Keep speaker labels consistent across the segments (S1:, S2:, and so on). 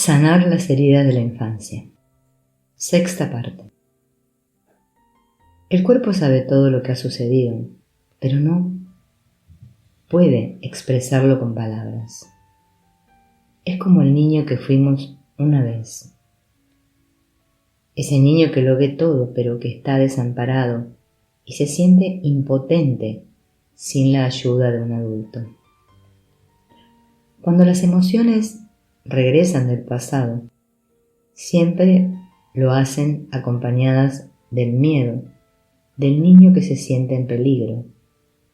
S1: Sanar las heridas de la infancia. Sexta parte. El cuerpo sabe todo lo que ha sucedido, pero no puede expresarlo con palabras. Es como el niño que fuimos una vez. Ese niño que lo ve todo, pero que está desamparado y se siente impotente sin la ayuda de un adulto. Cuando las emociones regresan del pasado, siempre lo hacen acompañadas del miedo del niño que se siente en peligro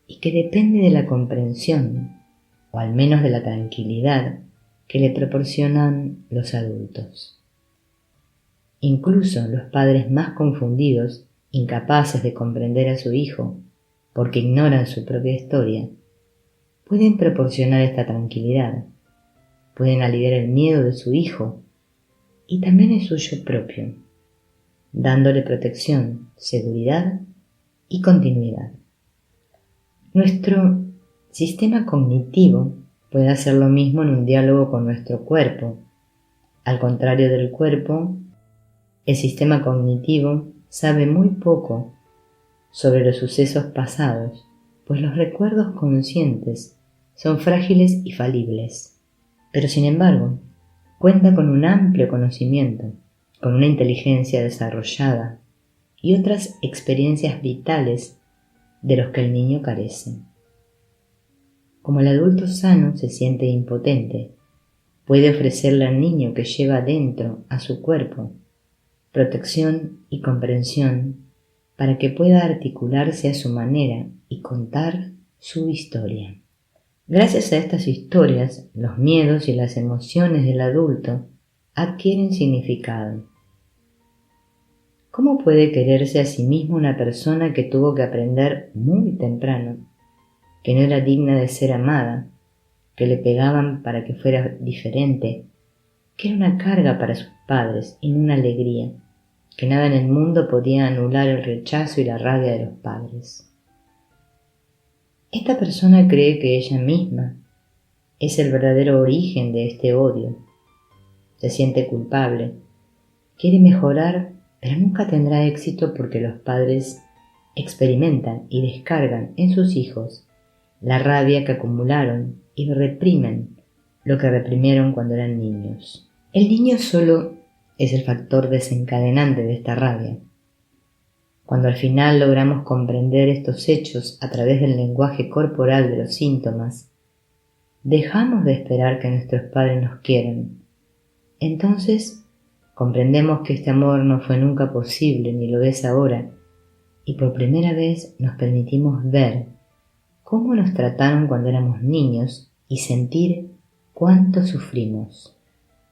S1: y que depende de la comprensión, o al menos de la tranquilidad que le proporcionan los adultos. Incluso los padres más confundidos, incapaces de comprender a su hijo porque ignoran su propia historia, pueden proporcionar esta tranquilidad, pueden aliviar el miedo de su hijo y también el suyo propio, dándole protección, seguridad y continuidad. Nuestro sistema cognitivo puede hacer lo mismo en un diálogo con nuestro cuerpo. Al contrario del cuerpo, el sistema cognitivo sabe muy poco sobre los sucesos pasados, pues los recuerdos conscientes son frágiles y falibles. Pero sin embargo, cuenta con un amplio conocimiento, con una inteligencia desarrollada y otras experiencias vitales de los que el niño carece. Como el adulto sano se siente impotente, puede ofrecerle al niño que lleva dentro a su cuerpo protección y comprensión para que pueda articularse a su manera y contar su historia. Gracias a estas historias, los miedos y las emociones del adulto adquieren significado. ¿Cómo puede quererse a sí mismo una persona que tuvo que aprender muy temprano que no era digna de ser amada, que le pegaban para que fuera diferente, que era una carga para sus padres y no una alegría, que nada en el mundo podía anular el rechazo y la rabia de los padres? Esta persona cree que ella misma es el verdadero origen de este odio. Se siente culpable, quiere mejorar, pero nunca tendrá éxito porque los padres experimentan y descargan en sus hijos la rabia que acumularon y reprimen lo que reprimieron cuando eran niños. El niño solo es el factor desencadenante de esta rabia. Cuando al final logramos comprender estos hechos a través del lenguaje corporal de los síntomas, dejamos de esperar que nuestros padres nos quieran. Entonces comprendemos que este amor no fue nunca posible ni lo es ahora, y por primera vez nos permitimos ver cómo nos trataron cuando éramos niños y sentir cuánto sufrimos.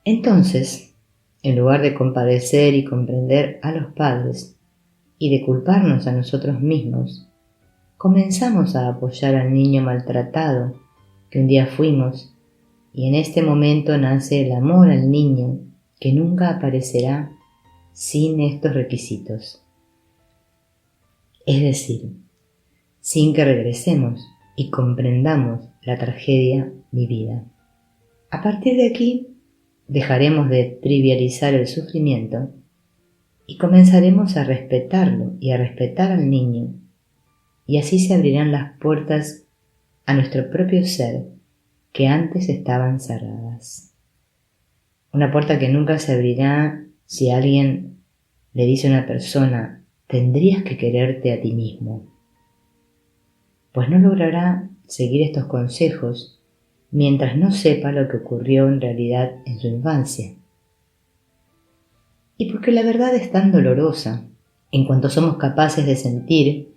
S1: Entonces, en lugar de compadecer y comprender a los padres y de culparnos a nosotros mismos, comenzamos a apoyar al niño maltratado que un día fuimos, y en este momento nace el amor al niño que nunca aparecerá sin estos requisitos. Es decir, sin que regresemos y comprendamos la tragedia vivida. A partir de aquí, dejaremos de trivializar el sufrimiento y comenzaremos a respetarlo y a respetar al niño, y así se abrirán las puertas a nuestro propio ser que antes estaban cerradas. Una puerta que nunca se abrirá si alguien le dice a una persona: tendrías que quererte a ti mismo, pues no logrará seguir estos consejos mientras no sepa lo que ocurrió en realidad en su infancia. Y porque la verdad es tan dolorosa, en cuanto somos capaces de sentir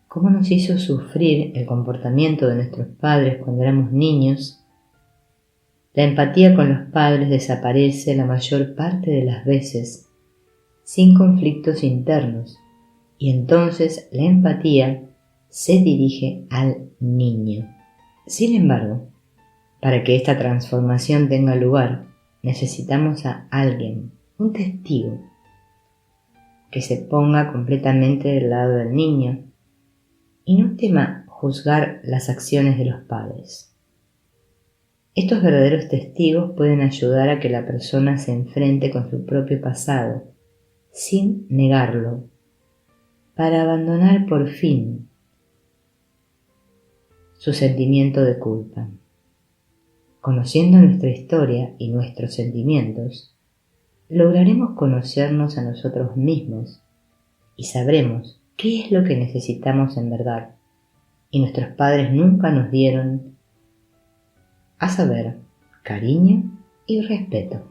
S1: cómo nos hizo sufrir el comportamiento de nuestros padres cuando éramos niños, la empatía con los padres desaparece la mayor parte de las veces sin conflictos internos, y entonces la empatía se dirige al niño. Sin embargo, para que esta transformación tenga lugar, necesitamos a alguien, un testigo, que se ponga completamente del lado del niño y no tema juzgar las acciones de los padres. Estos verdaderos testigos pueden ayudar a que la persona se enfrente con su propio pasado, sin negarlo, para abandonar por fin su sentimiento de culpa. Conociendo nuestra historia y nuestros sentimientos, lograremos conocernos a nosotros mismos y sabremos qué es lo que necesitamos en verdad y nuestros padres nunca nos dieron, a saber, cariño y respeto.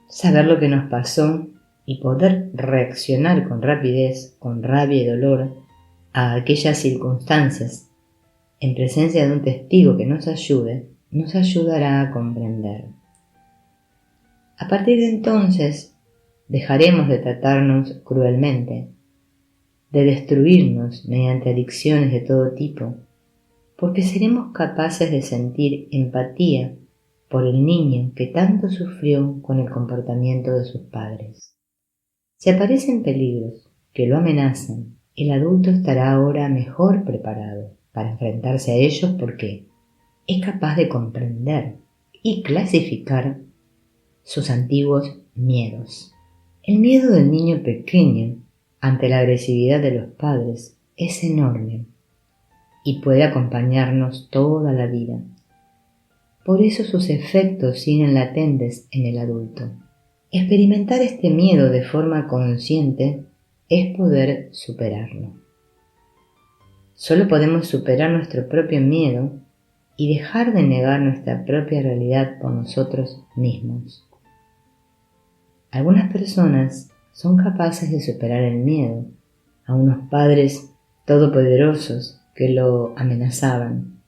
S1: Saber lo que nos pasó y poder reaccionar con rapidez, con rabia y dolor a aquellas circunstancias en presencia de un testigo que nos ayude, nos ayudará a comprender. A partir de entonces, dejaremos de tratarnos cruelmente, de destruirnos mediante adicciones de todo tipo, porque seremos capaces de sentir empatía por el niño que tanto sufrió con el comportamiento de sus padres. Si aparecen peligros que lo amenazan, el adulto estará ahora mejor preparado para enfrentarse a ellos porque es capaz de comprender y clasificar sus antiguos miedos. El miedo del niño pequeño ante la agresividad de los padres es enorme y puede acompañarnos toda la vida. Por eso sus efectos siguen latentes en el adulto. Experimentar este miedo de forma consciente es poder superarlo. Solo podemos superar nuestro propio miedo y dejar de negar nuestra propia realidad por nosotros mismos. Algunas personas son capaces de superar el miedo a unos padres todopoderosos que lo amenazaban,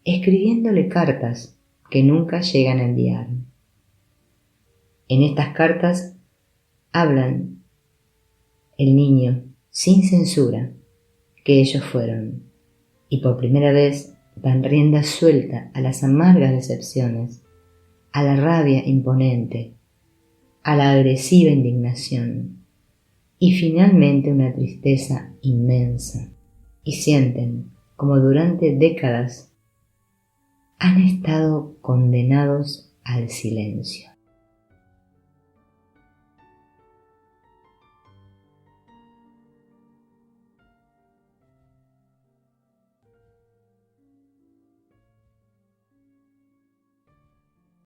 S1: escribiéndole cartas que nunca llegan a enviar. En estas cartas hablan el niño sin censura que ellos fueron y por primera vez dan rienda suelta a las amargas decepciones, a la rabia imponente, a la agresiva indignación y finalmente una tristeza inmensa, y sienten como durante décadas han estado condenados al silencio.